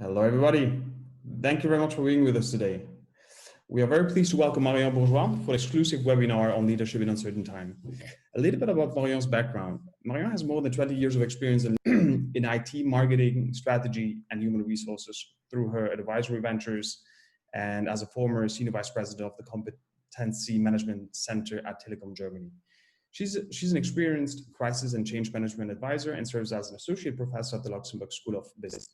Hello, everybody. Thank you very much for being with us today. We are very pleased to welcome Marion Bourgeois for an exclusive webinar on leadership in uncertain time. A little bit about Marion's background. Marion has more than 20 years of experience in IT, marketing, strategy, and human resources through her advisory ventures and as a former senior vice president of the Competency Management Center at Telecom Germany. She's an experienced crisis and change management advisor and serves as an associate professor at the Luxembourg School of Business.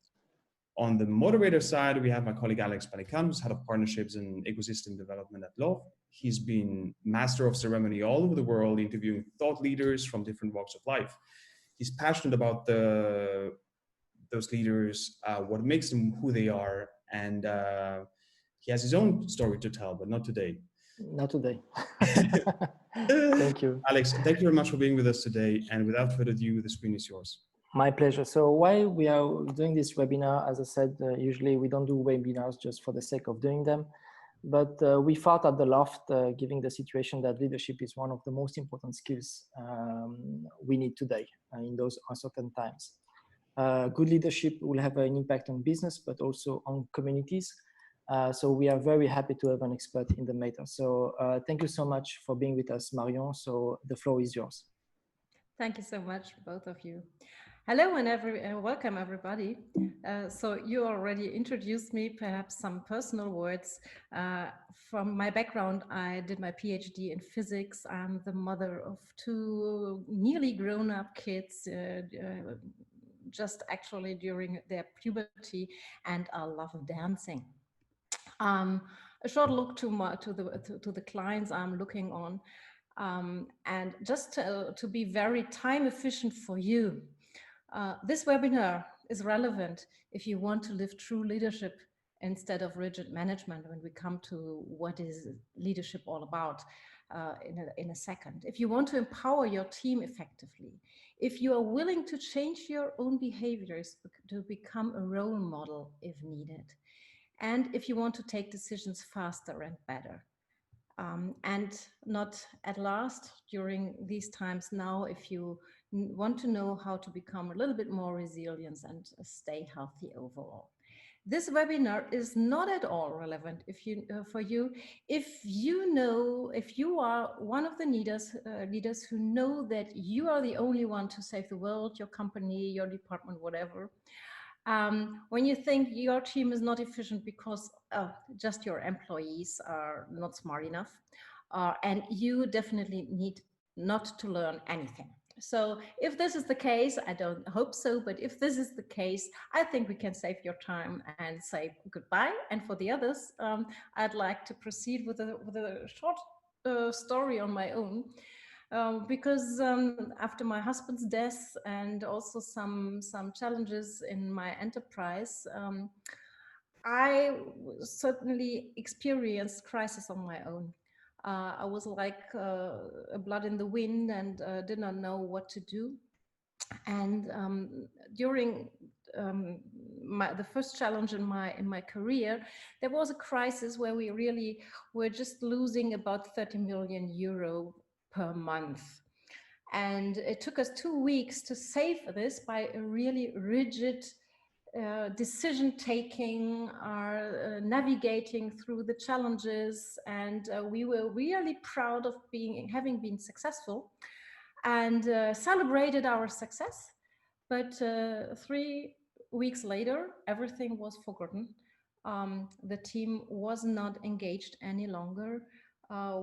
On the moderator side, we have my colleague Alex Panikan, who's head of partnerships and ecosystem development at Love. He's been master of ceremony all over the world, interviewing thought leaders from different walks of life. He's passionate about those leaders, what makes them who they are, and he has his own story to tell, but not today. Not today. Thank you. Alex, thank you very much for being with us today. And without further ado, the screen is yours. My pleasure. So why we are doing this webinar, as I said, usually we don't do webinars just for the sake of doing them. But we thought at the Loft, given the situation that leadership is one of the most important skills we need today in those uncertain times. Good leadership will have an impact on business, but also on communities. So we are very happy to have an expert in the matter. So thank you so much for being with us, Marion. So the floor is yours. Thank you so much, both of you. Hello and welcome everybody. So you already introduced me, perhaps some personal words. From my background, I did my PhD in physics. I'm the mother of two nearly grown-up kids, just actually during their puberty, and I love dancing. A short look to the clients I'm looking on, and just to be very time efficient for you. This webinar is relevant if you want to live true leadership instead of rigid management when we come to what is leadership all about in a second. If you want to empower your team effectively, if you are willing to change your own behaviors to become a role model if needed, and if you want to take decisions faster and better. And not at last during these times now, if you want to know how to become a little bit more resilient and stay healthy overall. This webinar is not at all relevant for you if you are one of the leaders who know that you are the only one to save the world, your company, your department, whatever. When you think your team is not efficient because just your employees are not smart enough, and you definitely need not to learn anything. So if this is the case, I don't hope so, but if this is the case, I think we can save your time and say goodbye. And for the others, I'd like to proceed with a short story on my own. Because after my husband's death and also some challenges in my enterprise, I certainly experienced crisis on my own. I was like a blood in the wind and did not know what to do. And during the first challenge in my career, there was a crisis where we really were just losing about 30 million euro per month. And it took us 2 weeks to save this by a really rigid decision-taking, navigating through the challenges. And we were really proud of having been successful and celebrated our success. But 3 weeks later, everything was forgotten. The team was not engaged any longer.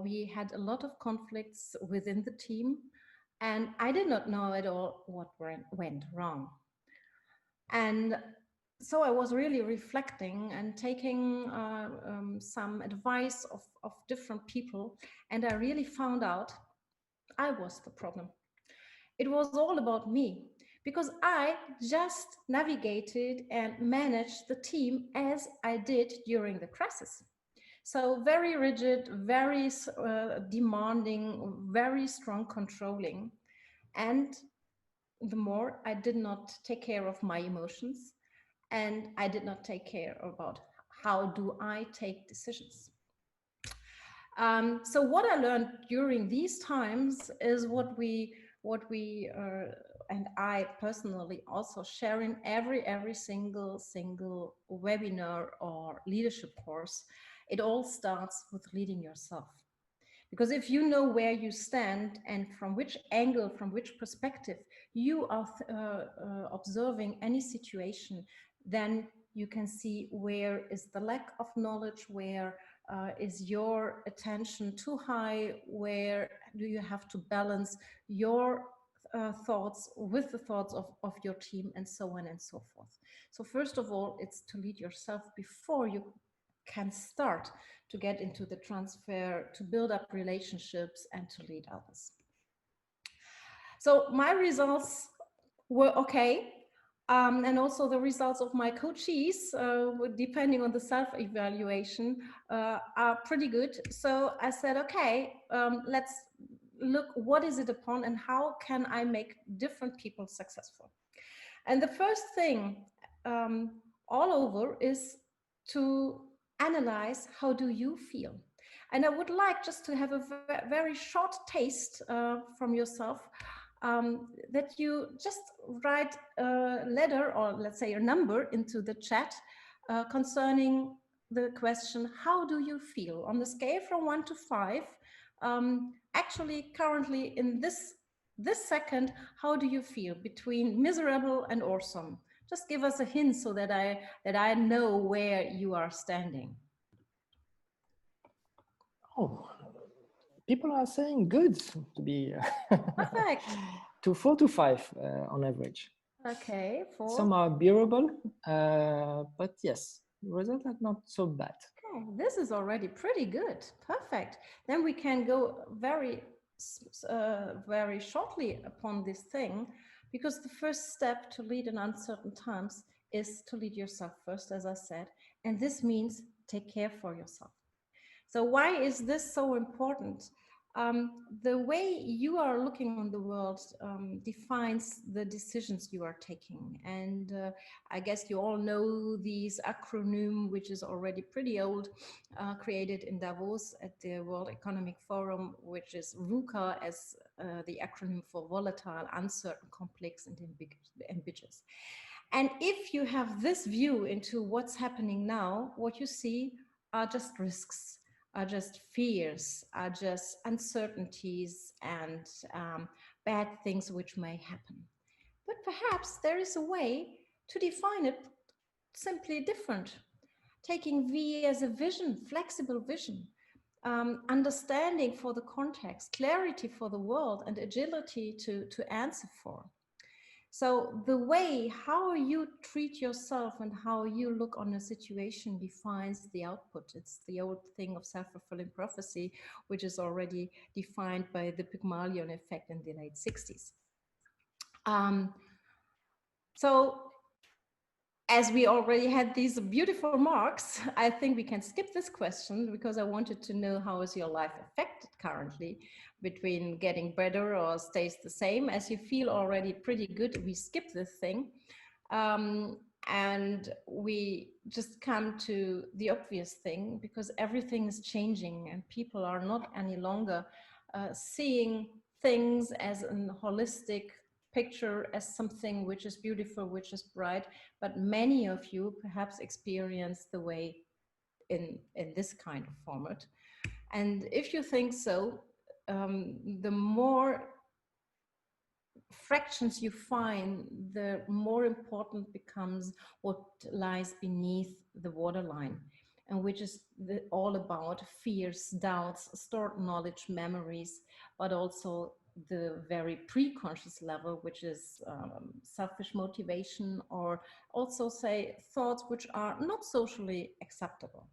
We had a lot of conflicts within the team, and I did not know at all what went wrong. And so I was really reflecting and taking some advice of different people, and I really found out I was the problem. It was all about me, because I just navigated and managed the team as I did during the crisis. So very rigid, very demanding, very strong controlling. And the more I did not take care of my emotions, and I did not take care about how do I take decisions. So what I learned during these times is what we and I personally also share in every single webinar or leadership course, it all starts with leading yourself. Because if you know where you stand and from which angle, from which perspective you are observing any situation, then you can see where is the lack of knowledge, where is your attention too high, where do you have to balance your thoughts with the thoughts of your team, and so on and so forth. So first of all, it's to lead yourself before you can start to get into the transfer, to build up relationships and to lead others. So my results were okay. And also the results of my coaches, depending on the self-evaluation, are pretty good. So I said, okay, let's look what is it upon and how can I make different people successful. And the first thing all over is to analyze how do you feel. And I would like just to have a very short taste from yourself, that you just write a letter or let's say a number into the chat concerning the question, how do you feel? On the scale from 1 to 5, actually currently in this second, how do you feel between miserable and awesome? Just give us a hint so that I know where you are standing. Oh, people are saying good to be Perfect. to 4 to 5 on average. Okay, 4. Some are bearable, but yes, results are not so bad. Okay, this is already pretty good. Perfect. Then we can go very shortly upon this thing, because the first step to lead in uncertain times is to lead yourself first, as I said, and this means take care for yourself. So why is this so important? The way you are looking on the world defines the decisions you are taking. And I guess you all know these acronym, which is already pretty old, created in Davos at the World Economic Forum, which is VUCA as the acronym for volatile, uncertain, complex, and ambiguous. And if you have this view into what's happening now, what you see are just risks, are just fears, are just uncertainties and bad things which may happen. But perhaps there is a way to define it simply different. Taking V as a vision, flexible vision, understanding for the context, clarity for the world, and agility to answer for. So the way how you treat yourself and how you look on a situation defines the output. It's the old thing of self-fulfilling prophecy, which is already defined by the Pygmalion effect in the late 60s. So as we already had these beautiful marks, I think we can skip this question, because I wanted to know how is your life affected currently, between getting better or stays the same. As you feel already pretty good, we skip this thing. And we just come to the obvious thing, because everything is changing and people are not any longer seeing things as a holistic picture, as something which is beautiful, which is bright, but many of you perhaps experience the way in this kind of format. And if you think so, the more fractions you find, the more important becomes what lies beneath the waterline, and which is all about fears, doubts, stored knowledge, memories, but also the very pre-conscious level, which is selfish motivation, or also say thoughts which are not socially acceptable.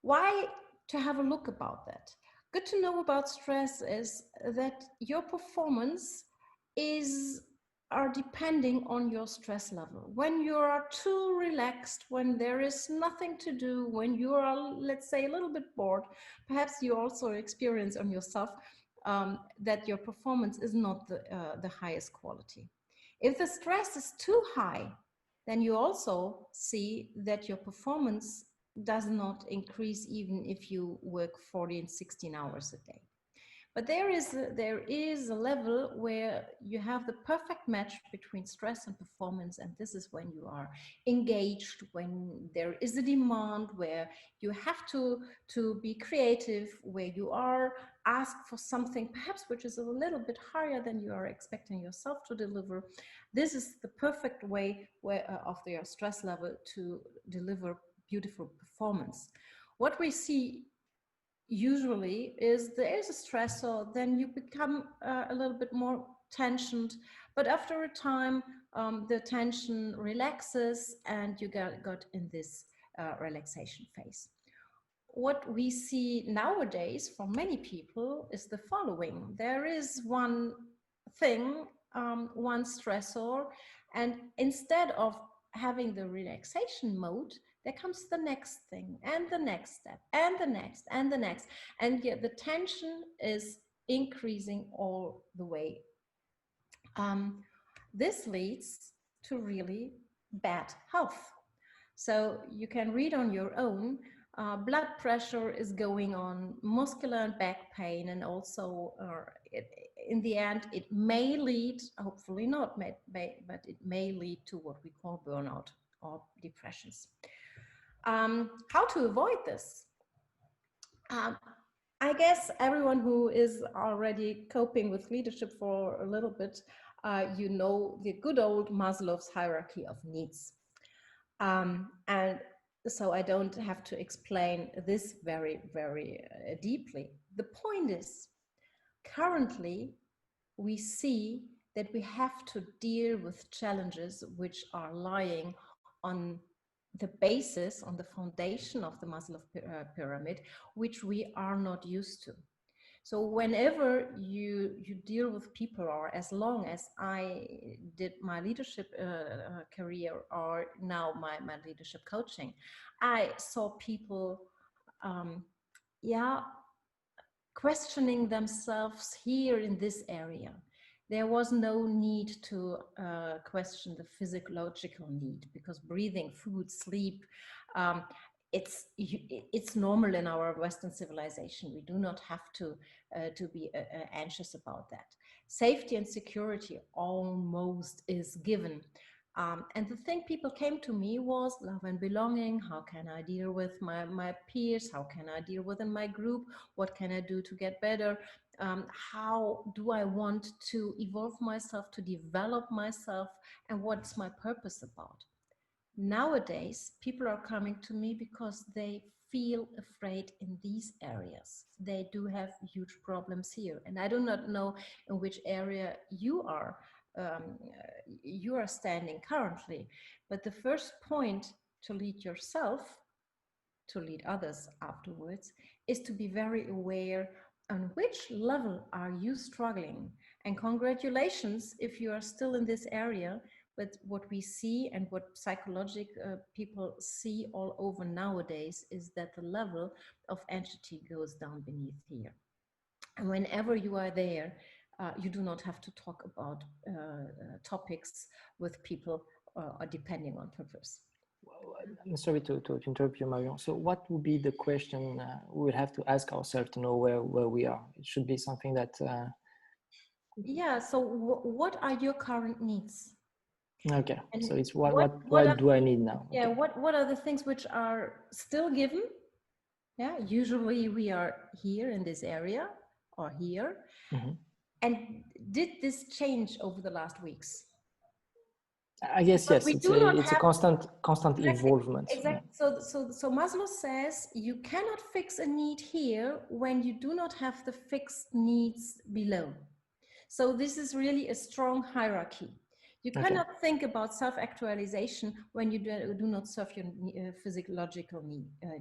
Why to have a look about that? Good to know about stress is that your performance are depending on your stress level. When you are too relaxed, when there is nothing to do, when you are, let's say, a little bit bored, perhaps you also experience on yourself that your performance is not the highest quality. If the stress is too high, then you also see that your performance does not increase even if you work 40 and 16 hours a day. But there is a level where you have the perfect match between stress and performance, and this is when you are engaged, when there is a demand, where you have to be creative, where you are asked for something perhaps which is a little bit higher than you are expecting yourself to deliver. This is the perfect way of your stress level to deliver beautiful performance. What we see usually is there is a stressor, then you become a little bit more tensioned, but after a time the tension relaxes and you got in this relaxation phase. What we see nowadays from many people is the following: there is one thing, one stressor, and instead of having the relaxation mode, there comes the next thing and the next step and the next and the next, and yet the tension is increasing all the way. This leads to really bad health. So you can read on your own, blood pressure is going on, muscular and back pain, and also in the end it may lead, hopefully not, but it may lead to what we call burnout or depressions. How to avoid this? I guess everyone who is already coping with leadership for a little bit, you know the good old Maslow's hierarchy of needs. And so I don't have to explain this very, very deeply. The point is, currently, we see that we have to deal with challenges which are lying on the basis, on the foundation of the Maslow pyramid, which we are not used to. So whenever you deal with people, or as long as I did my leadership career, or now my leadership coaching, I saw people, questioning themselves here in this area. There was no need to question the physiological need, because breathing, food, sleep, it's normal in our Western civilization. We do not have to be anxious about that. Safety and security almost is given. And the thing people came to me was love and belonging. How can I deal with my peers? How can I deal within my group? What can I do to get better? How do I want to evolve myself, to develop myself? And what's my purpose about? Nowadays, people are coming to me because they feel afraid in these areas. They do have huge problems here. And I do not know in which area you are standing currently. But the first point to lead yourself, to lead others afterwards, is to be very aware on which level are you struggling. And congratulations if you are still in this area. But what we see and what psychological people see all over nowadays is that the level of anxiety goes down beneath here. And whenever you are there, you do not have to talk about topics with people depending on purpose. I'm sorry to interrupt you, Marion. So what would be the question we would have to ask ourselves to know where we are? It should be something that... Yeah, so what are your current needs? Okay, and so it's what do I need now? Yeah, okay. What are the things which are still given? Yeah, usually we are here in this area or here. Mm-hmm. And did this change over the last weeks? I guess yes. It's a constant evolvement. Exactly. Yeah. So Maslow says you cannot fix a need here when you do not have the fixed needs below. So this is really a strong hierarchy. You cannot think about self-actualization when you do not serve your physiological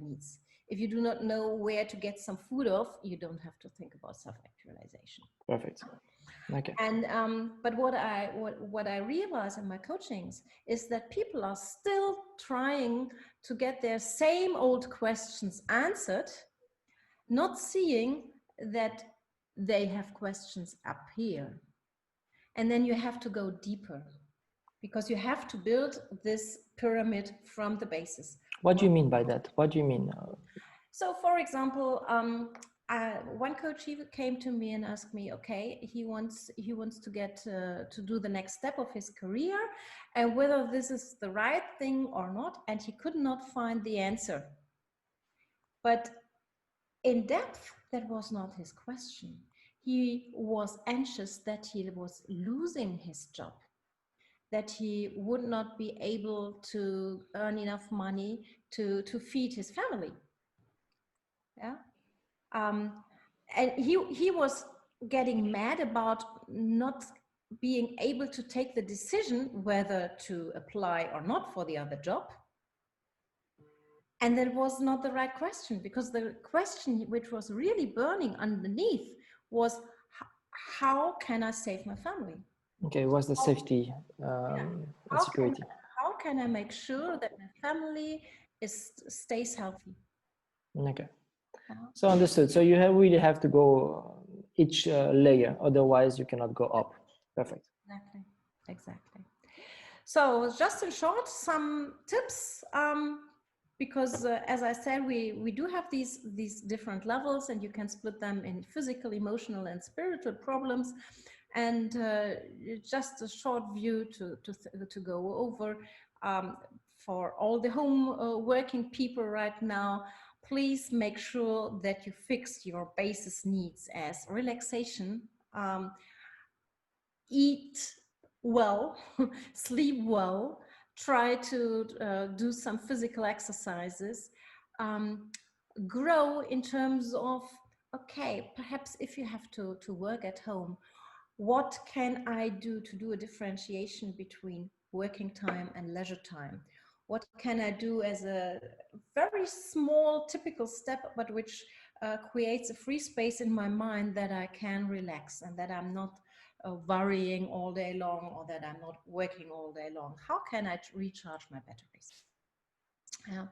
needs. If you do not know where to get some food off, you don't have to think about self-actualization. Perfect. Okay. And but what I realize in my coachings is that people are still trying to get their same old questions answered, not seeing that they have questions up here. And then you have to go deeper, because you have to build this pyramid from the basis. What do you mean by that? What do you mean? So, for example, one coach, he came to me and asked me, okay, he wants to get to do the next step of his career, and whether this is the right thing or not, and he could not find the answer. But in depth, that was not his question. He was anxious that he was losing his job, that he would not be able to earn enough money to feed his family. Yeah. And he was getting mad about not being able to take the decision whether to apply or not for the other job. And that was not the right question, because the question which was really burning underneath was, how can I save my family? Okay, what's the safety and security? How can I make sure that my family stays healthy? Okay, so understood. So you really have to go each layer, otherwise you cannot go up. Perfect. Exactly. So just in short, some tips, because as I said, we do have these different levels, and you can split them in physical, emotional, and spiritual problems. And just a short view to go over for all the home working people right now. Please make sure that you fix your basis needs as relaxation, eat well, sleep well, try to do some physical exercises, grow in terms of, okay, perhaps if you have to work at home, what can I do to do a differentiation between working time and leisure time? What can I do as a very small typical step, but which creates a free space in my mind that I can relax and that I'm not worrying all day long, or that I'm not working all day long? How can I recharge my batteries? Yeah.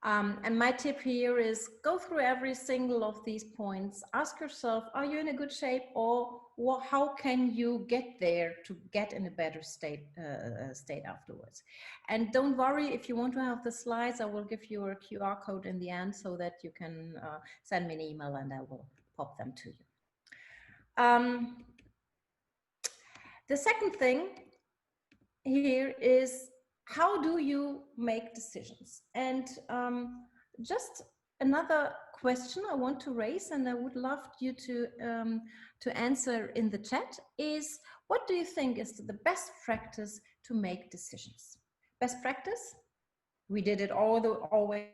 And my tip here is go through every single of these points. Ask yourself, are you in a good shape, or how can you get there to get in a better state afterwards? And don't worry, if you want to have the slides, I will give you a QR code in the end so that you can send me an email and I will pop them to you. The second thing here is, how do you make decisions? And just another question I want to raise, and I would love you to answer in the chat, is, what do you think is the best practice to make decisions? Best practice? We did it always.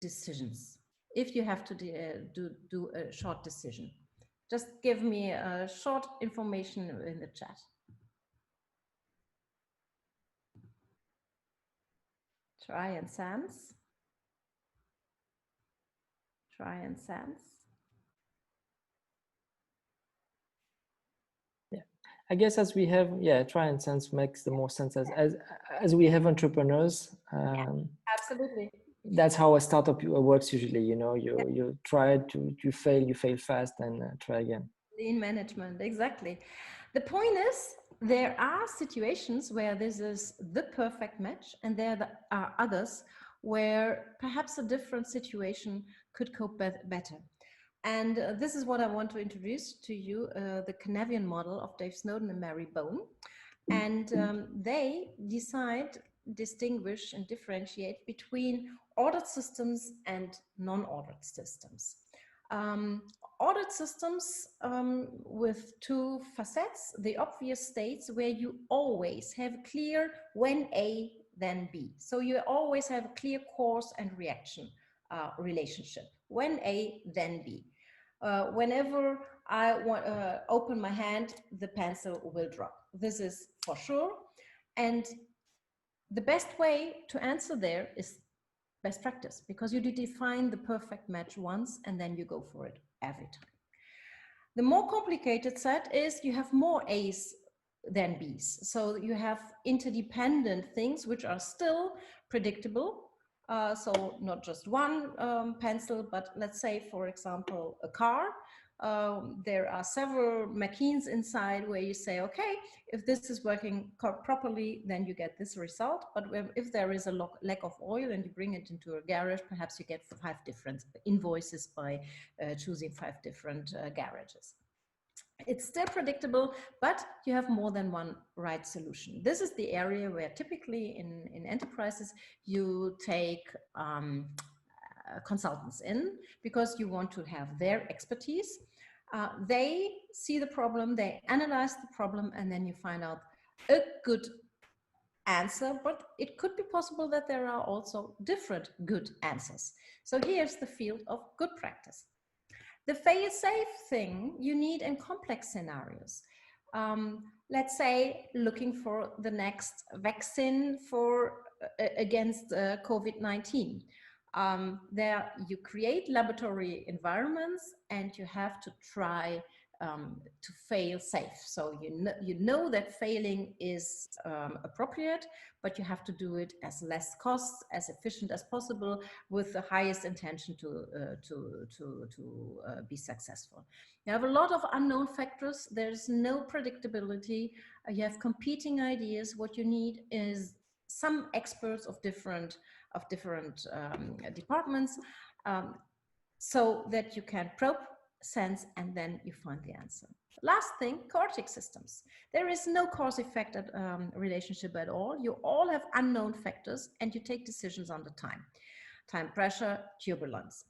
Decisions, if you have to do a short decision, just give me a short information in the chat. Try and sense. Try and sense. Yeah, I guess as we have, try and sense makes the most sense as we have entrepreneurs. Absolutely. That's how a startup works usually. You know, you try you fail fast, and try again. Lean management, exactly. The point is, there are situations where this is the perfect match, and there are others where perhaps a different situation could cope better. And this is what I want to introduce to you, the Canadian model of Dave Snowden and Mary Bone. And they distinguish and differentiate between ordered systems and non-ordered systems. Ordered systems with two facets: the obvious states, where you always have clear when A, then B. So you always have a clear cause and reaction relationship. When A, then B. Whenever I open my hand, the pencil will drop. This is for sure. And the best way to answer there is best practice, because you define the perfect match once and then you go for it every time. The more complicated set is you have more A's than B's. So you have interdependent things which are still predictable, So not just one pencil, but let's say, for example, a car. There are several machines inside where you say, okay, if this is working properly, then you get this result. But if there is a lack of oil and you bring it into a garage, perhaps you get 5 different invoices by choosing 5 different garages. It's still predictable, but you have more than one right solution. This is the area where typically in enterprises you take consultants in, because you want to have their expertise. They see the problem, they analyze the problem, and then you find out a good answer, but it could be possible that there are also different good answers. So here's the field of good practice. The fail-safe thing you need in complex scenarios. Let's say looking for the next vaccine against COVID-19. There you create laboratory environments and you have to try to fail safe. So you know that failing is appropriate, but you have to do it as less cost, as efficient as possible, with the highest intention to be successful. You have a lot of unknown factors. There's no predictability. You have competing ideas. What you need is some experts of different departments, so that you can probe, sense, and then you find the answer. Last thing, chaotic systems. There is no cause-effect relationship at all. You all have unknown factors and you take decisions under time pressure, turbulence.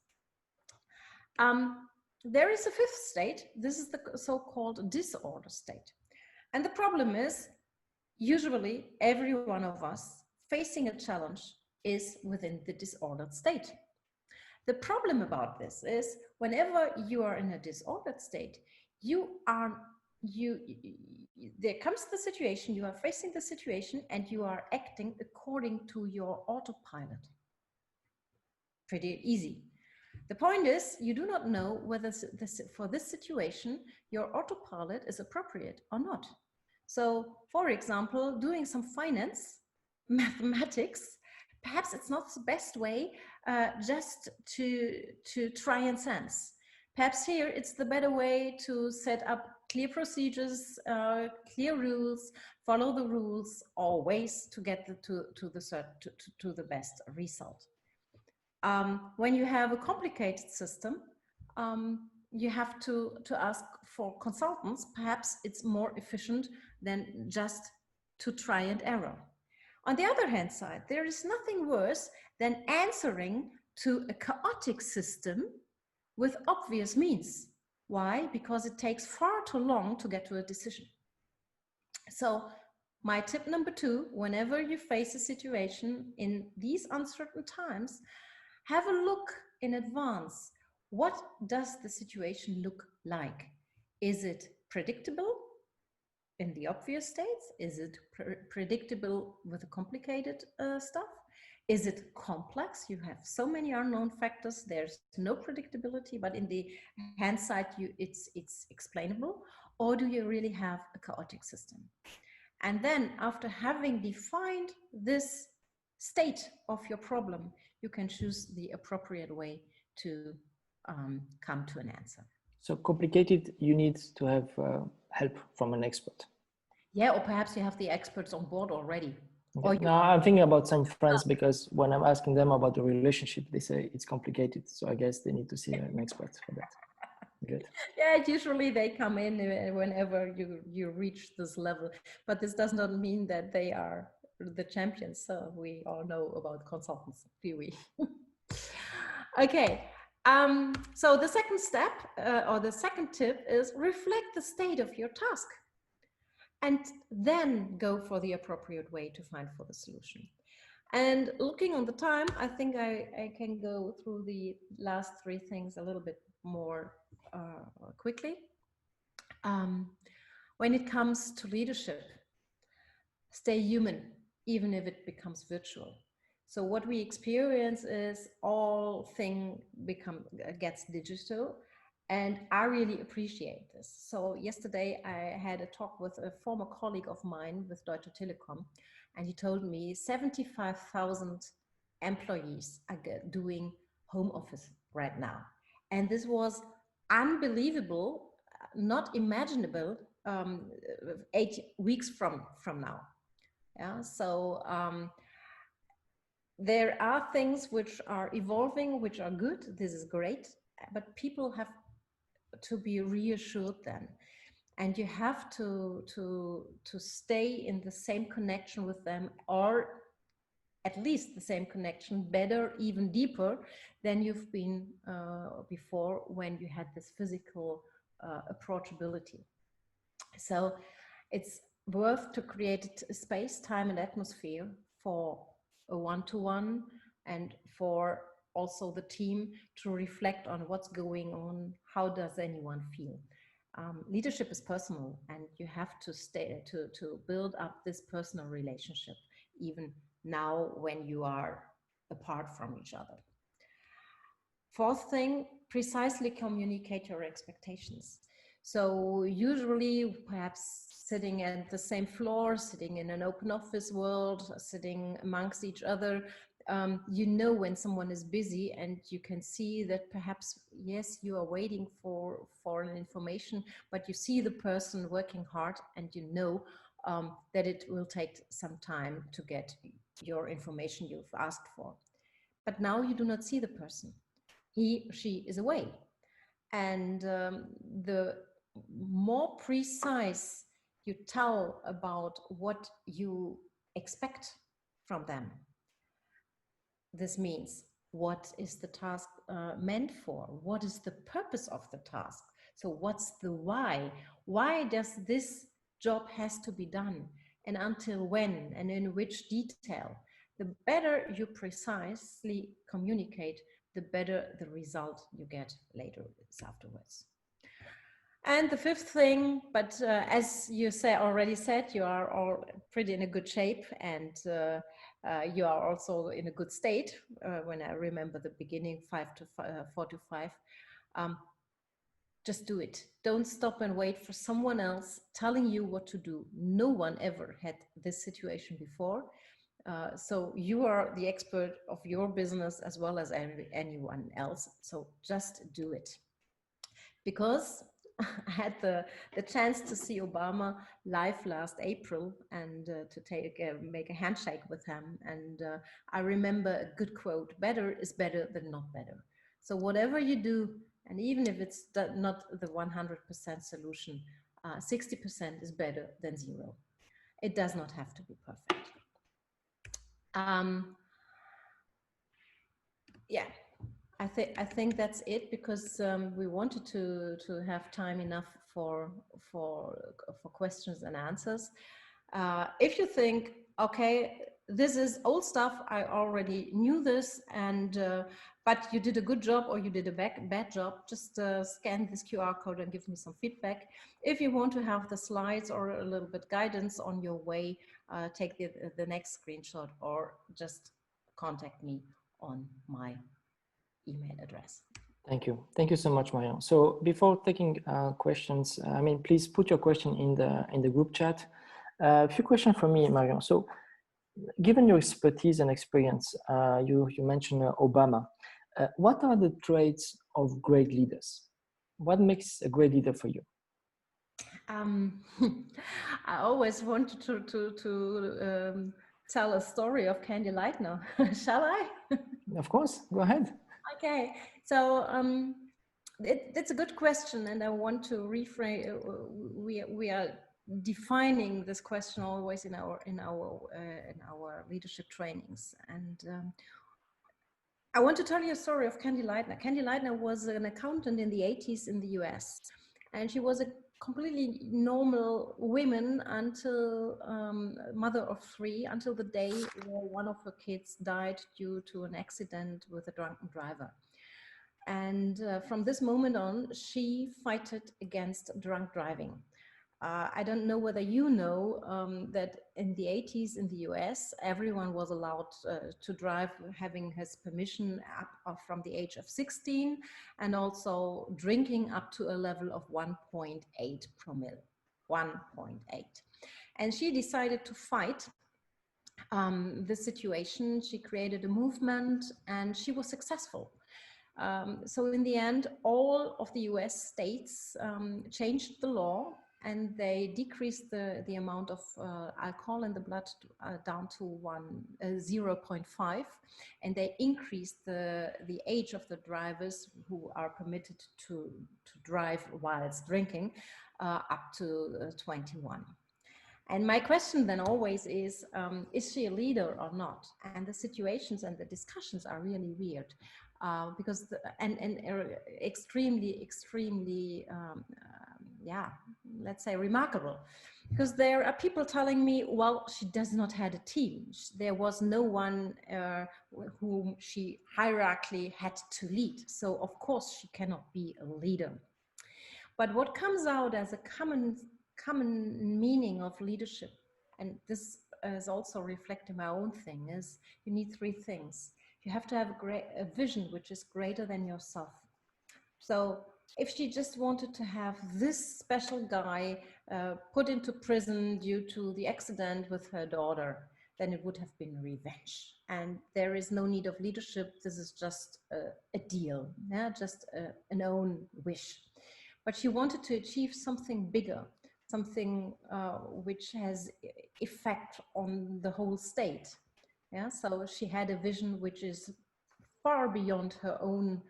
There is a 5th state. This is the so-called disorder state. And the problem is, usually every one of us facing a challenge is within the disordered state. The problem about this is, whenever you are in a disordered state, there comes the situation, you are facing the situation and you are acting according to your autopilot. Pretty easy. The point is, you do not know whether for this situation, your autopilot is appropriate or not. So, for example, doing some finance, mathematics, perhaps it's not the best way just to try and sense. Perhaps here it's the better way to set up clear procedures, clear rules, follow the rules, or ways to get to the best result. When you have a complicated system, you have to ask for consultants. Perhaps it's more efficient than just to try and error. On the other hand side, there is nothing worse than answering to a chaotic system with obvious means. Why? Because it takes far too long to get to a decision. So my tip number 2, whenever you face a situation in these uncertain times, have a look in advance. What does the situation look like? Is it predictable in the obvious states? Is it predictable with the complicated stuff? Is it complex? You have so many unknown factors. There's no predictability, but in the hand side, it's explainable. Or do you really have a chaotic system? And then after having defined this state of your problem, you can choose the appropriate way to come to an answer. So complicated, you need to have help from an expert. Yeah, or perhaps you have the experts on board already. Okay. No, I'm thinking about some friends, because when I'm asking them about the relationship, they say it's complicated. So I guess they need to see an expert for that. Good. Yeah, usually they come in whenever you reach this level, but this does not mean that they are the champions. So we all know about consultants, do we? Okay. So the second step or the second tip is reflect the state of your task and then go for the appropriate way to find for the solution. And looking on the time, I think I can go through the last 3 things a little bit more quickly. When it comes to leadership, stay human, even if it becomes virtual. So what we experience is all thing gets digital, and I really appreciate this. So yesterday I had a talk with a former colleague of mine with Deutsche Telekom, and he told me 75,000 employees are doing home office right now. And this was unbelievable, not imaginable 8 weeks from now. Yeah, so there are things which are evolving, which are good. This is great, but people have to be reassured then, and you have to stay in the same connection with them, or at least the same connection, better, even deeper than you've been before when you had this physical approachability. So it's worth to create a space, time, and atmosphere for a one-to-one, and for also the team to reflect on what's going on, how does anyone feel. Leadership is personal, and you have to to build up this personal relationship even now when you are apart from each other. Fourth thing, precisely communicate your expectations. So usually perhaps sitting at the same floor, sitting in an open office world, sitting amongst each other, you know when someone is busy, and you can see that perhaps, yes, you are waiting for an information, but you see the person working hard, and you know that it will take some time to get your information you've asked for. But now you do not see the person. He, she is away. And the more precise you tell about what you expect from them, this means, what is the task meant for? What is the purpose of the task? So what's the why? Why does this job has to be done? And until when? And in which detail? The better you precisely communicate, the better the result you get later afterwards. And the fifth thing, but as you already said, you are all pretty in a good shape, and you are also in a good state. When I remember the beginning, 4 to 5, just do it. Don't stop and wait for someone else telling you what to do. No one ever had this situation before. So you are the expert of your business as well as anyone else. So just do it. Because I had the chance to see Obama live last April, and to make a handshake with him. And I remember a good quote: better is better than not better. So whatever you do, and even if it's not the 100% solution, 60% is better than 0. It does not have to be perfect. Yeah. I think that's it, because we wanted to have time enough for questions and answers. If you think, okay, this is old stuff, I already knew this, and but you did a good job or you did a bad job, just scan this QR code and give me some feedback. If you want to have the slides or a little bit guidance on your way, take the next screenshot, or just contact me on my email address. Thank you. Thank you so much, Marion. So before taking questions, I mean, please put your question in the group chat. A few questions from me, Marion. So given your expertise and experience, you mentioned Obama. What are the traits of great leaders? What makes a great leader for you? I always wanted to tell a story of Candy Lightner. Shall I? Of course, go ahead. Okay, so it's a good question, and I want to rephrase. We are defining this question always in our leadership trainings, and I want to tell you a story of Candy Lightner. Candy Lightner was an accountant in the 80s in the US, and she was a completely normal woman until mother of 3, until the day where one of her kids died due to an accident with a drunken driver. And from this moment on, she fought against drunk driving. I don't know whether you know that in the 80s in the US, everyone was allowed to drive, having his permission up from the age of 16, and also drinking up to a level of 1.8 promille, 1.8. And she decided to fight this situation. She created a movement and she was successful. So in the end, all of the US states changed the law, and they decreased the amount of alcohol in the blood down to 0.5, and they increased the age of the drivers who are permitted to drive whilst drinking up to 21. And my question then always is she a leader or not? And the situations and the discussions are really weird because extremely, yeah, let's say remarkable. Because there are people telling me, well, she does not have a team. There was no one whom she hierarchically had to lead. So of course she cannot be a leader. But what comes out as a common meaning of leadership, and this is also reflecting my own thing, is you need three things. You have to have a vision which is greater than yourself. So if she just wanted to have this special guy put into prison due to the accident with her daughter, then it would have been revenge. And there is no need of leadership. This is just a deal, yeah? Just an own wish. But she wanted to achieve something bigger, something which has effect on the whole state. Yeah, so she had a vision which is far beyond her own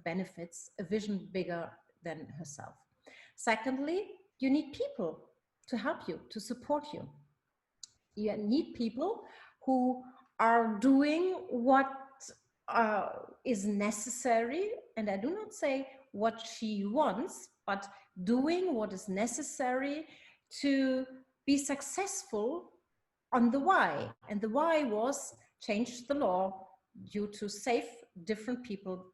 benefits, a vision bigger than herself. Secondly, you need people to help you, to support you. You need people who are doing what is necessary, and I do not say what she wants, but doing what is necessary to be successful on the why. And the why was change the law due to save different people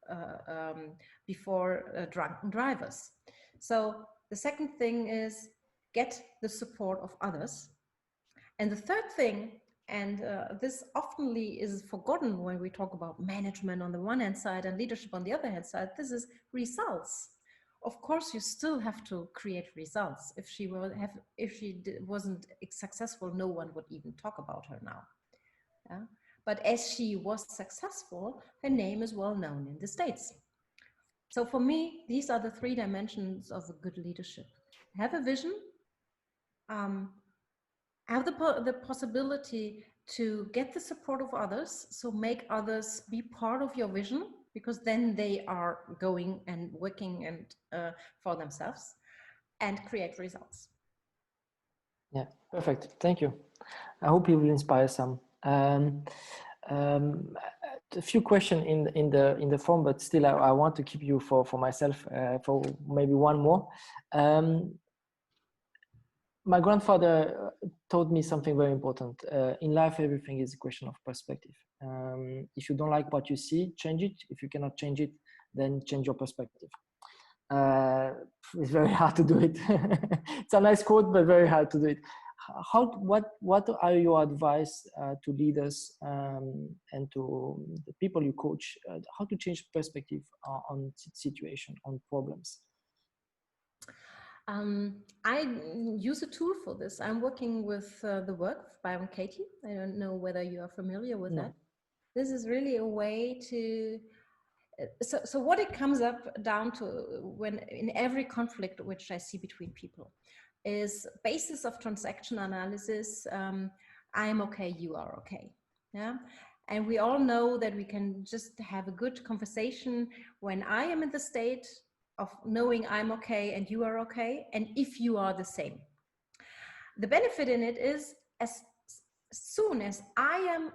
before drunken drivers. So the second thing is get the support of others. And the third thing, and this oftenly is forgotten when we talk about management on the one hand side and leadership on the other hand side, this is results. Of course, you still have to create results. If she wasn't successful, no one would even talk about her now. Yeah? But as she was successful, her name is well known in the States. So for me, these are the three dimensions of a good leadership. Have a vision, have the possibility to get the support of others, so make others be part of your vision, because then they are going and working and for themselves, and create results. Yeah, perfect. Thank you. I hope you will inspire some. A few questions in the form, but still I want to keep you for myself for maybe one more. My grandfather taught me something very important. In life, everything is a question of perspective. If you don't like what you see, change it. If you cannot change it, then change your perspective. It's very hard to do it. It's a nice quote, but very hard to do it. What are your advice to leaders and to the people you coach? How to change perspective on situation, on problems? I use a tool for this. I'm working with the work of Byron Katie. I don't know whether you are familiar with that. This is really a way to, so what it comes up down to when in every conflict which I see between people is basis of transaction analysis. I'm okay, you are okay. Yeah. And we all know that we can just have a good conversation when I am in the state of knowing I'm okay and you are okay, and if you are the same. The benefit in it is as soon as I am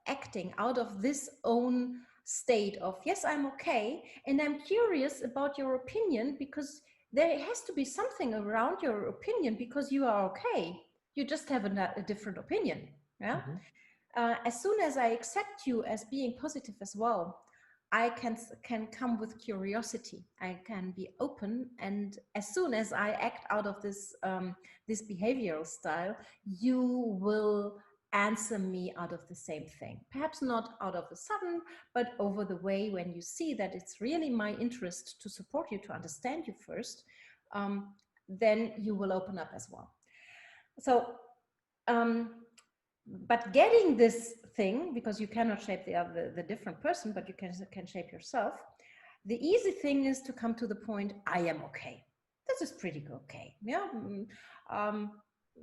acting out of this own state of, yes, I'm okay, and I'm curious about your opinion, because there has to be something around your opinion, because you are okay. You just have a different opinion. Yeah. As soon as I accept you as being positive as well, I can come with curiosity. I can be open, and as soon as I act out of this this behavioral style, you will answer me out of the same thing. Perhaps not out of a sudden, but over the way, when you see that it's really my interest to support you, to understand you first, then you will open up as well. So but getting this thing, because you cannot shape the different person, but you can shape yourself. The easy thing is to come to the point, I am okay. This is pretty okay. Yeah.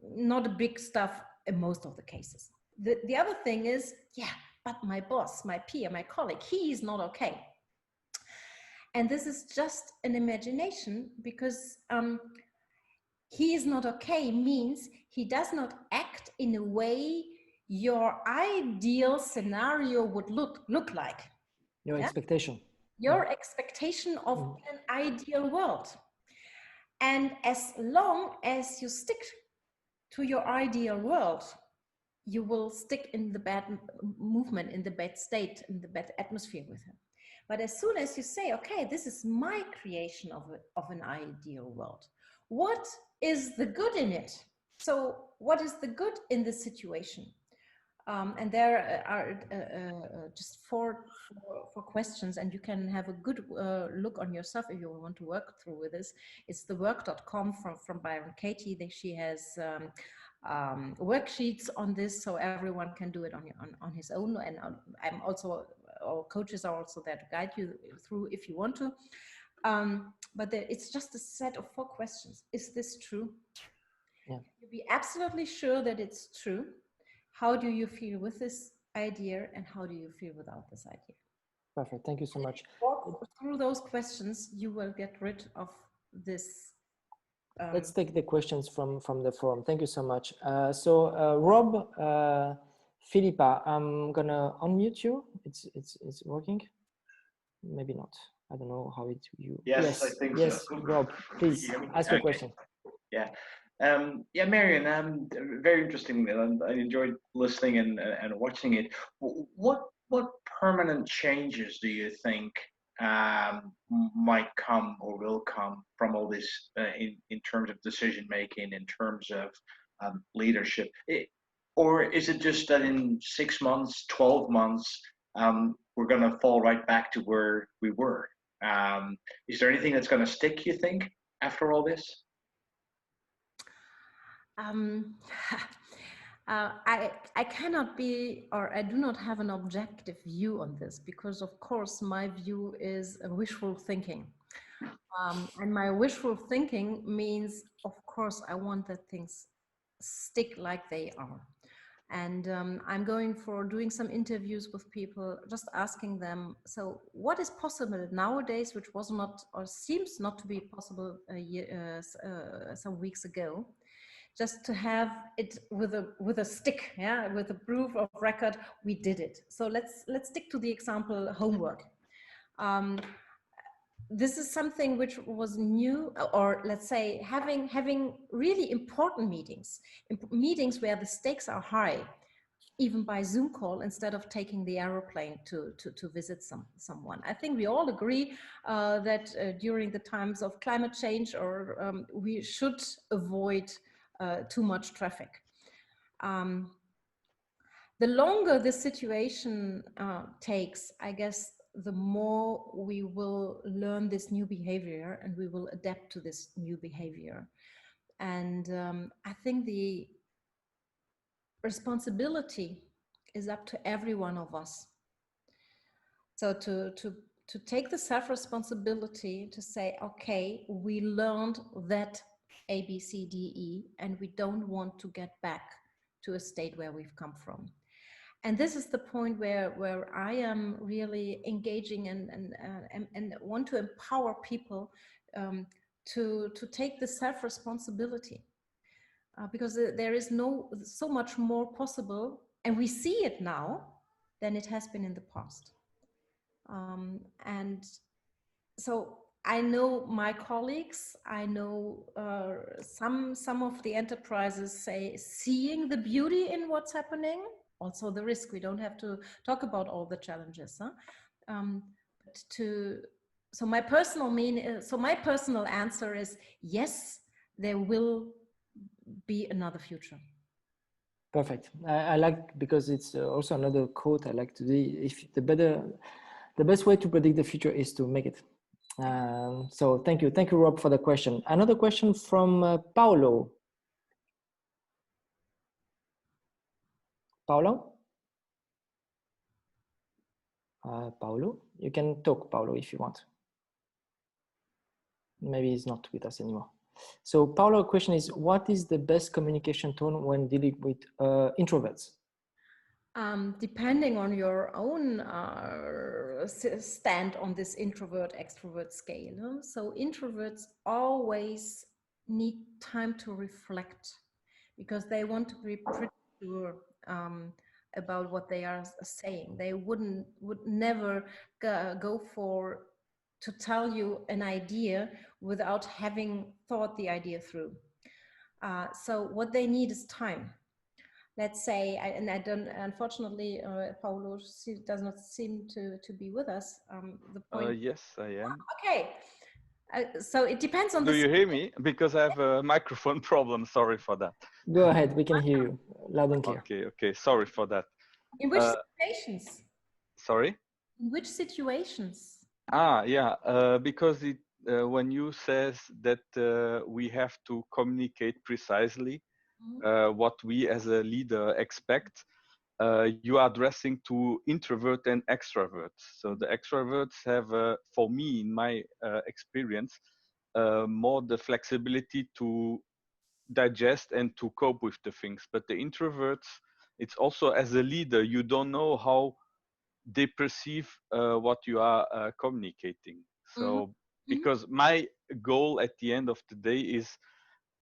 Not a big stuff in most of the cases. The other thing is, yeah, but my boss, my peer, my colleague, he is not okay. And this is just an imagination, because he is not okay means he does not act in a way your ideal scenario would look like. Your expectation. Your expectation of an ideal world. And as long as you stick to your ideal world, you will stick in the bad movement, in the bad state, in the bad atmosphere with him. But as soon as you say, okay, this is my creation of an ideal world, what is the good in it? So what is the good in this situation? And there are just four questions, and you can have a good look on yourself if you want to work through with this. It's the work.com from Byron Katie. She has worksheets on this, so everyone can do it on his own. And I'm also, our coaches are also there to guide you through if you want to. But it's just a set of 4 questions. Is this true? Yeah. You be absolutely sure that it's true. How do you feel with this idea, and how do you feel without this idea? Perfect. Thank you so much. Walk through those questions, you will get rid of this. Let's take the questions from the forum. Thank you so much. Rob, Philippa, I'm gonna unmute you. It's working. Maybe not. I don't know how it you. Yes, I think yes, so. Rob, please ask your question. Yeah. Yeah, Marion, very interesting. I enjoyed listening and watching it. What permanent changes do you think might come or will come from all this in terms of decision making, in terms of leadership? Or is it just that in 6 months, 12 months, we're going to fall right back to where we were? Is there anything that's going to stick, you think, after all this? I cannot be, or I do not have an objective view on this, because of course my view is a wishful thinking. And my wishful thinking means, of course, I want that things stick like they are. And I'm going for doing some interviews with people, just asking them, so what is possible nowadays, which was not, or seems not to be possible some weeks ago, just to have it with a stick, yeah, with a proof of record, we did it. So let's stick to the example homework. This is something which was new, or let's say having really important meetings where the stakes are high, even by Zoom call, instead of taking the aeroplane to visit someone. I think we all agree that during the times of climate change, or we should avoid too much traffic. The longer the situation takes, I guess, the more we will learn this new behavior, and we will adapt to this new behavior. And I think the responsibility is up to every one of us. So to take the self-responsibility to say, okay, we learned that A, B, C, D, E, and we don't want to get back to a state where we've come from. And this is the point where I am really engaging and want to empower people to take the self-responsibility, because there is so much more possible, and we see it now than it has been in the past. And so I know my colleagues, I know some of the enterprises seeing the beauty in what's happening, also the risk. We don't have to talk about all the challenges. So my personal answer is yes, there will be another future. Perfect. I like, because it's also another quote I like to do. If the best way to predict the future is to make it. So thank you, Rob, for the question. Another question from Paolo. Paulo? Paulo, you can talk, Paulo, if you want. Maybe he's not with us anymore. So Paulo, question is, what is the best communication tone when dealing with introverts? Depending on your own stand on this introvert-extrovert scale. Huh? So introverts always need time to reflect because they want to be pretty sure about what they are saying. They would never go for to tell you an idea without having thought the idea through. So what they need is time. Let's say, and I don't, unfortunately, Paulo does not seem to be with us. The point. Yes, I am. Okay. So it depends on Do you hear me? Because I have a microphone problem. Sorry for that. Go ahead. We can hear you loud and clear. Okay. Okay. Sorry for that. In which situations? Sorry? In which situations? Yeah. Because it, when you says that we have to communicate precisely what we as a leader expect, you are addressing to introvert and extroverts. So the extroverts have, for me, in my experience, more the flexibility to digest and to cope with the things. But the introverts, it's also as a leader, you don't know how they perceive what you are communicating. So because my goal at the end of the day is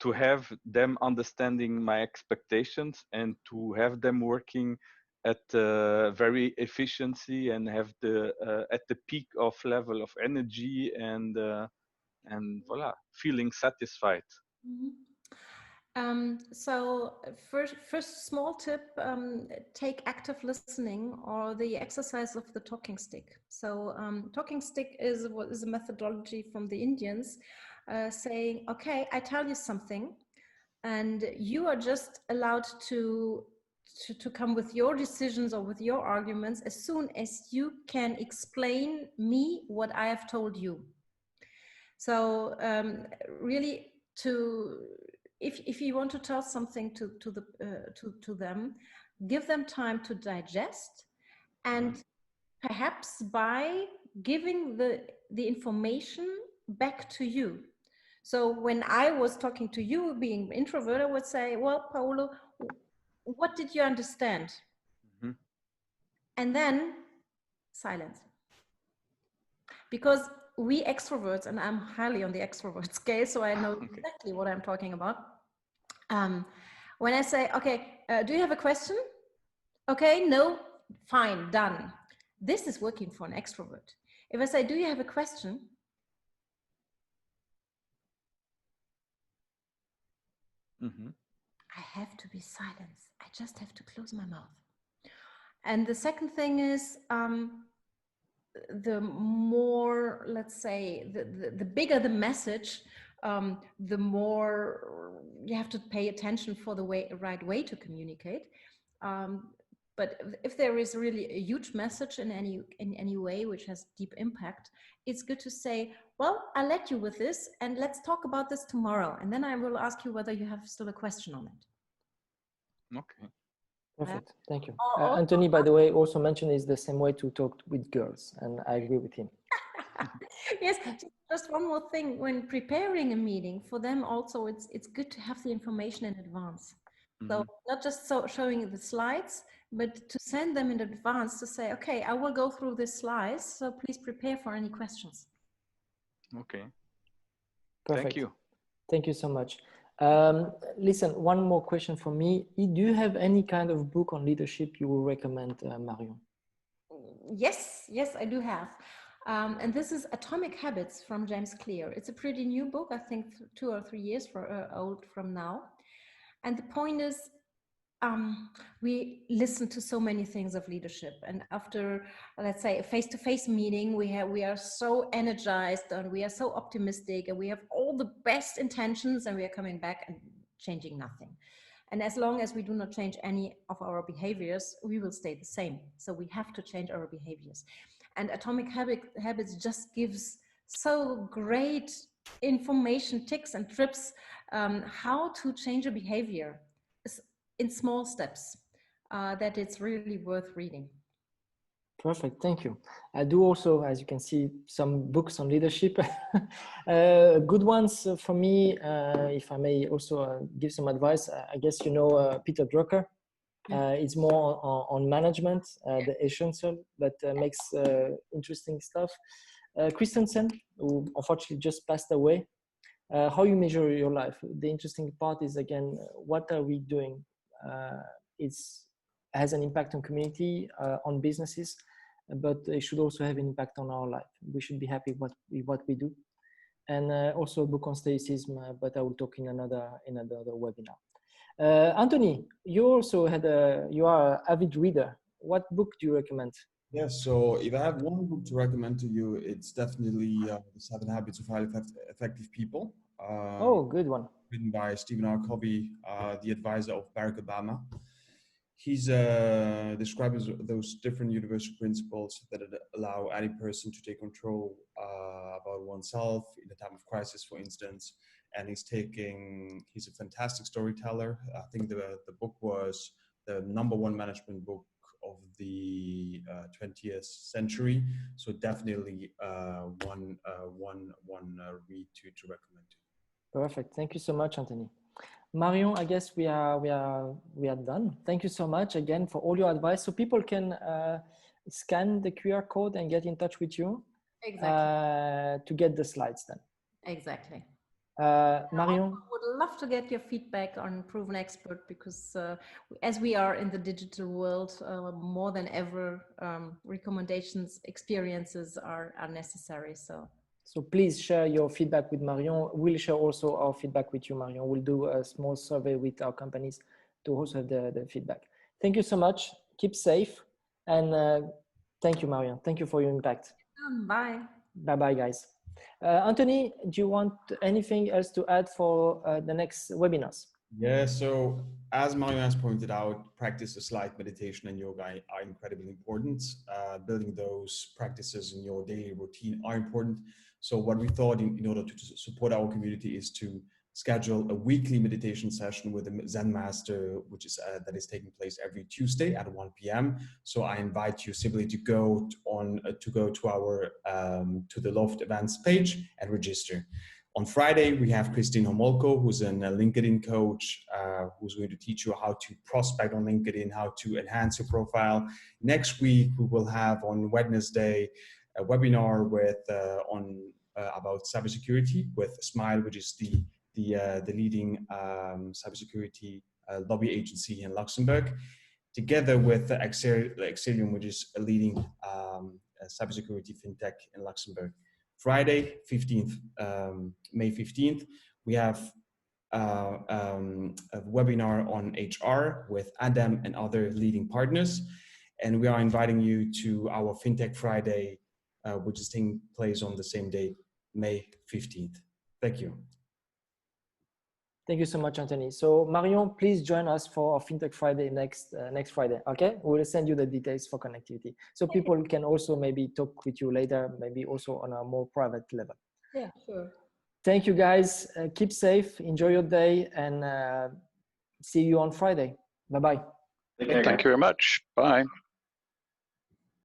to have them understanding my expectations and to have them working at very efficiency and have the at the peak of level of energy and voila, feeling satisfied. So first small tip, take active listening or the exercise of the talking stick. So talking stick is what is a methodology from the Indians saying, okay, I tell you something and you are just allowed to come with your decisions or with your arguments as soon as you can explain me what I have told you. So really if you want to tell something to them, give them time to digest, and perhaps by giving the information back to you. So when I was talking to you, being introvert, I would say, well, Paulo, what did you understand? And then silence. Because we extroverts, and I'm highly on the extrovert scale, so I know exactly what I'm talking about. When I say, okay, do you have a question? Okay, no, fine, done. This is working for an extrovert. If I say, do you have a question? I have to be silent. I just have to close my mouth. And the second thing is, the more, let's say, the bigger the message, the more you have to pay attention for the right way to communicate. But if there is really a huge message in any way which has deep impact, it's good to say, well, I'll let you with this and let's talk about this tomorrow. And then I will ask you whether you have still a question on it. Okay. Perfect. Thank you. Anthony, by the way, also mentioned is the same way to talk with girls, and I agree with him. Yes, just one more thing. When preparing a meeting, for them also, it's good to have the information in advance. So not just showing the slides, but to send them in advance to say, okay, I will go through these slides, so please prepare for any questions. Okay. Perfect. Thank you. Thank you so much. Listen, one more question for me. Do you have any kind of book on leadership you will recommend, Marion? Yes, I do have. And this is Atomic Habits from James Clear. It's a pretty new book, I think 2 or 3 years old from now. And the point is, we listen to so many things of leadership, and after, let's say, a face-to-face meeting, we are so energized and we are so optimistic and we have all the best intentions, and we are coming back and changing nothing. And as long as we do not change any of our behaviors, we will stay the same. So we have to change our behaviors. And Atomic Habits just gives so great information, tips and trips, how to change a behavior in small steps. that it's really worth reading. Perfect, thank you. I do also, as you can see, some books on leadership. Good ones for me, if I may also give some advice. I guess you know Peter Drucker. It's more on management, the essential, but makes interesting stuff. Christensen, who unfortunately just passed away. How you measure your life. The interesting part is, again, what are we doing? It has an impact on community, on businesses, but it should also have an impact on our life. We should be happy with what we do. And also a book on stoicism, but I will talk in another webinar. Anthony, you also you are an avid reader. What book do you recommend? Yeah, so if I have one book to recommend to you, it's definitely The 7 Habits of Highly Effective People. Oh, good one. Written by Stephen R. Covey, the advisor of Barack Obama. He's describes those different universal principles that allow any person to take control about oneself in a time of crisis, for instance. And he's a fantastic storyteller. I think the book was the #1 management book of the 20th century. So definitely one read to recommend. Perfect. Thank you so much, Anthony. Marion, I guess we are done. Thank you so much again for all your advice. So people can scan the QR code and get in touch with you. Exactly. To get the slides then. Exactly. Marion? I would love to get your feedback on Proven Expert, because as we are in the digital world, more than ever, recommendations, experiences are necessary. So please share your feedback with Marion. We'll share also our feedback with you, Marion. We'll do a small survey with our companies to also have the feedback. Thank you so much. Keep safe. And thank you, Marion. Thank you for your impact. Bye. Bye-bye, guys. Anthony, do you want anything else to add for the next webinars? Yeah, so as Marion has pointed out, practice of slight meditation and yoga are incredibly important. Building those practices in your daily routine are important. So what we thought in order to support our community is to schedule a weekly meditation session with a Zen master, which is that is taking place every Tuesday at 1 p.m. So I invite you simply to go to our to the Loft events page and register. On Friday, we have Christine Homolko, who's a LinkedIn coach, who's going to teach you how to prospect on LinkedIn, how to enhance your profile. Next week, we will have on Wednesday a webinar with about cybersecurity with Smile, which is the leading cybersecurity lobby agency in Luxembourg, together with Exerium, which is a leading cybersecurity fintech in Luxembourg. Friday, May 15th, we have a webinar on HR with Adam and other leading partners. And we are inviting you to our FinTech Friday, which is taking place on the same day, May 15th. Thank you. Thank you so much, Anthony. So Marion, please join us for our FinTech Friday next Friday, okay? We'll send you the details for connectivity. So people can also maybe talk with you later, maybe also on a more private level. Yeah, sure. Thank you, guys. Keep safe, enjoy your day, and see you on Friday. Bye-bye. Thank you very much. Bye.